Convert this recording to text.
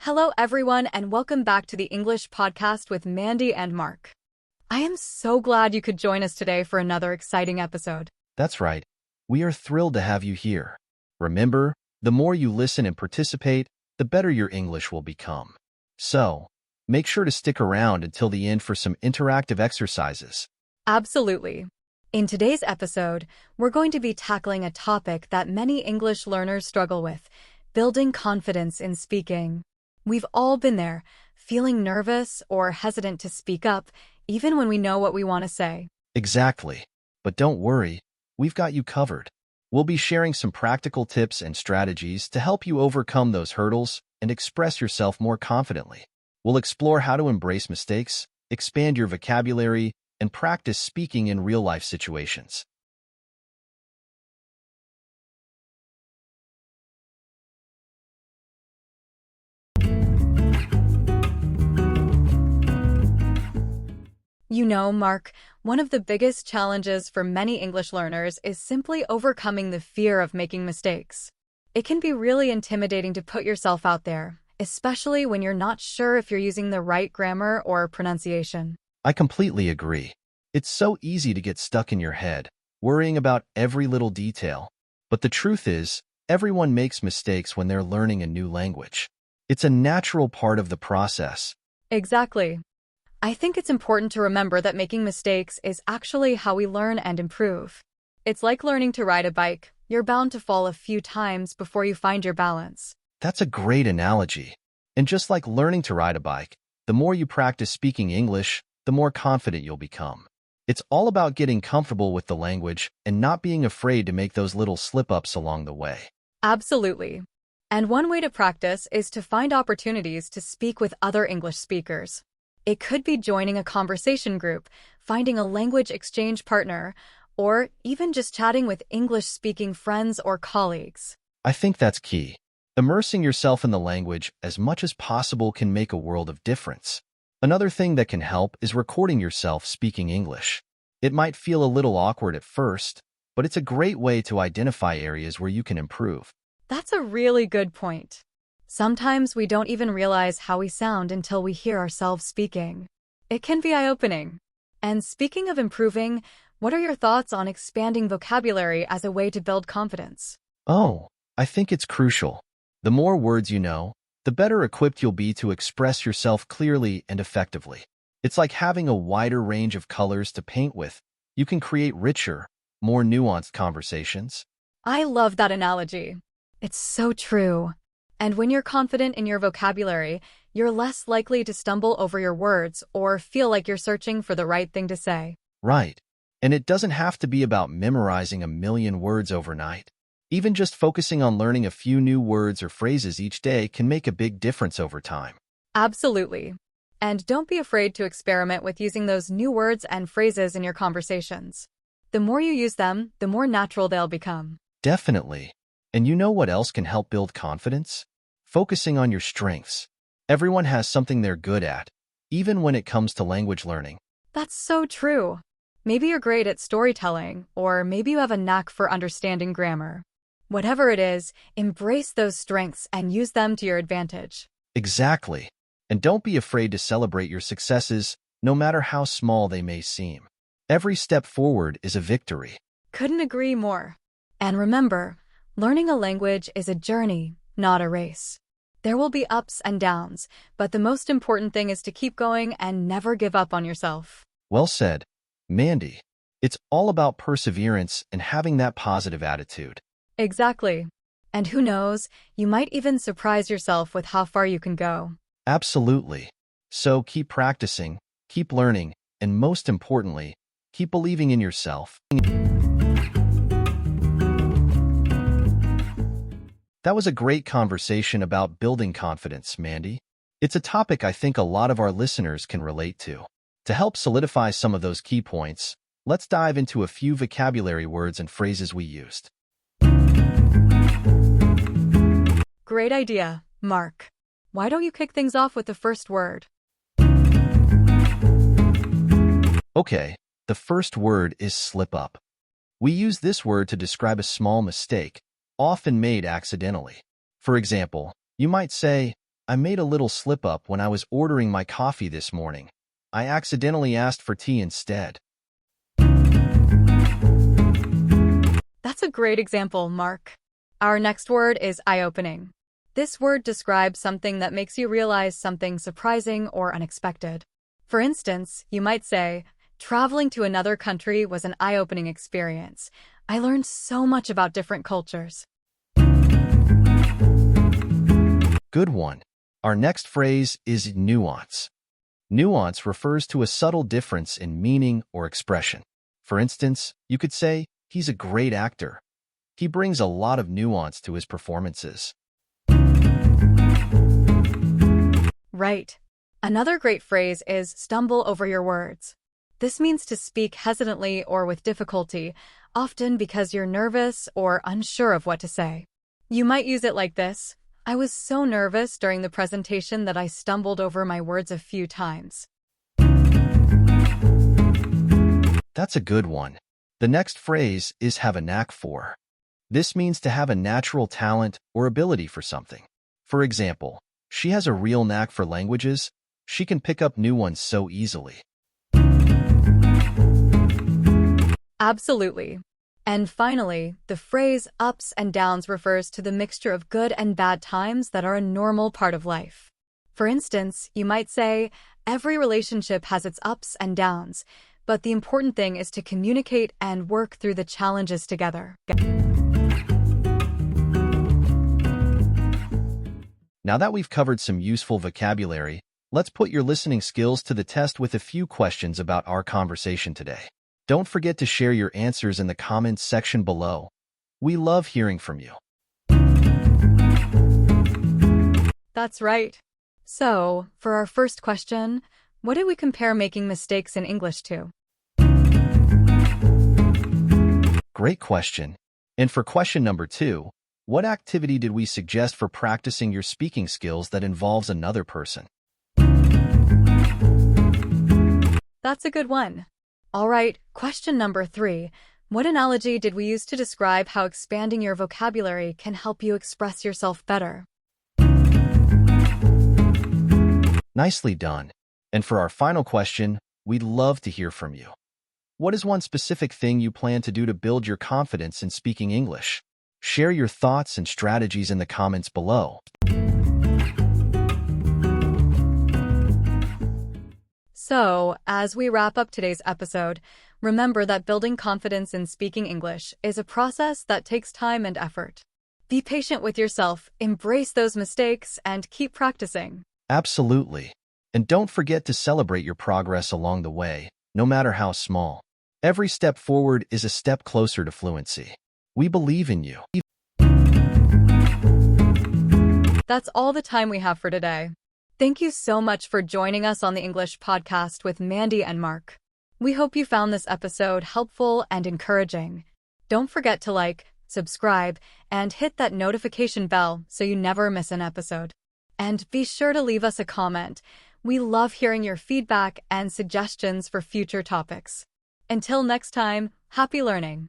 Hello, everyone, and welcome back to the English podcast with Mandy and Mark. I am so glad you could join us today for another exciting episode. That's right. We are thrilled to have you here. Remember, the more you listen and participate, the better your English will become. So, make sure to stick around until the end for some interactive exercises. Absolutely. In today's episode, we're going to be tackling a topic that many English learners struggle with: building confidence in speaking. We've all been there, feeling nervous or hesitant to speak up, even when we know what we want to say. Exactly. But don't worry, we've got you covered. We'll be sharing some practical tips and strategies to help you overcome those hurdles and express yourself more confidently. We'll explore how to embrace mistakes, expand your vocabulary, and practice speaking in real-life situations. You know, Mark, one of the biggest challenges for many English learners is simply overcoming the fear of making mistakes. It can be really intimidating to put yourself out there, especially when you're not sure if you're using the right grammar or pronunciation. I completely agree. It's so easy to get stuck in your head, worrying about every little detail. But the truth is, everyone makes mistakes when they're learning a new language. It's a natural part of the process. Exactly. I think it's important to remember that making mistakes is actually how we learn and improve. It's like learning to ride a bike. You're bound to fall a few times before you find your balance. That's a great analogy. And just like learning to ride a bike, the more you practice speaking English, the more confident you'll become. It's all about getting comfortable with the language and not being afraid to make those little slip-ups along the way. Absolutely. And one way to practice is to find opportunities to speak with other English speakers. It could be joining a conversation group, finding a language exchange partner, or even just chatting with English-speaking friends or colleagues. I think that's key. Immersing yourself in the language as much as possible can make a world of difference. Another thing that can help is recording yourself speaking English. It might feel a little awkward at first, but it's a great way to identify areas where you can improve. That's a really good point. Sometimes we don't even realize how we sound until we hear ourselves speaking. It can be eye-opening. And speaking of improving, what are your thoughts on expanding vocabulary as a way to build confidence? Oh, I think it's crucial. The more words you know, the better equipped you'll be to express yourself clearly and effectively. It's like having a wider range of colors to paint with. You can create richer, more nuanced conversations. I love that analogy. It's so true. And when you're confident in your vocabulary, you're less likely to stumble over your words or feel like you're searching for the right thing to say. Right. And it doesn't have to be about memorizing a million words overnight. Even just focusing on learning a few new words or phrases each day can make a big difference over time. Absolutely. And don't be afraid to experiment with using those new words and phrases in your conversations. The more you use them, the more natural they'll become. Definitely. And you know what else can help build confidence? Focusing on your strengths. Everyone has something they're good at, even when it comes to language learning. That's so true. Maybe you're great at storytelling, or maybe you have a knack for understanding grammar. Whatever it is, embrace those strengths and use them to your advantage. Exactly. And don't be afraid to celebrate your successes, no matter how small they may seem. Every step forward is a victory. Couldn't agree more. And remember, learning a language is a journey, not a race. There will be ups and downs, but the most important thing is to keep going and never give up on yourself. Well said, Mandy. It's all about perseverance and having that positive attitude. Exactly. And who knows, you might even surprise yourself with how far you can go. Absolutely. So keep practicing, keep learning, and most importantly, keep believing in yourself. That was a great conversation about building confidence, Mandy. It's a topic I think a lot of our listeners can relate to. To help solidify some of those key points, let's dive into a few vocabulary words and phrases we used. Great idea, Mark. Why don't you kick things off with the first word? Okay, the first word is slip up. We use this word to describe a small mistake, often made accidentally. For example, you might say, I made a little slip-up when I was ordering my coffee this morning. I accidentally asked for tea instead. That's a great example, Mark. Our next word is eye-opening. This word describes something that makes you realize something surprising or unexpected. For instance, you might say, traveling to another country was an eye-opening experience. I learned so much about different cultures. Good one. Our next phrase is nuance. Nuance refers to a subtle difference in meaning or expression. For instance, you could say, he's a great actor. He brings a lot of nuance to his performances. Right. Another great phrase is stumble over your words. This means to speak hesitantly or with difficulty, often because you're nervous or unsure of what to say. You might use it like this: I was so nervous during the presentation that I stumbled over my words a few times. That's a good one. The next phrase is have a knack for. This means to have a natural talent or ability for something. For example, she has a real knack for languages. She can pick up new ones so easily. Absolutely. And finally, the phrase ups and downs refers to the mixture of good and bad times that are a normal part of life. For instance, you might say, every relationship has its ups and downs, but the important thing is to communicate and work through the challenges together. Now that we've covered some useful vocabulary, let's put your listening skills to the test with a few questions about our conversation today. Don't forget to share your answers in the comments section below. We love hearing from you. That's right. So, for our first question, what do we compare making mistakes in English to? Great question. And for question number 2, what activity did we suggest for practicing your speaking skills that involves another person? That's a good one. All right, question number 3. What analogy did we use to describe how expanding your vocabulary can help you express yourself better? Nicely done. And for our final question, we'd love to hear from you. What is one specific thing you plan to do to build your confidence in speaking English? Share your thoughts and strategies in the comments below. So, as we wrap up today's episode, remember that building confidence in speaking English is a process that takes time and effort. Be patient with yourself, embrace those mistakes, and keep practicing. Absolutely. And don't forget to celebrate your progress along the way, no matter how small. Every step forward is a step closer to fluency. We believe in you. That's all the time we have for today. Thank you so much for joining us on the English podcast with Mandy and Mark. We hope you found this episode helpful and encouraging. Don't forget to like, subscribe, and hit that notification bell so you never miss an episode. And be sure to leave us a comment. We love hearing your feedback and suggestions for future topics. Until next time, happy learning.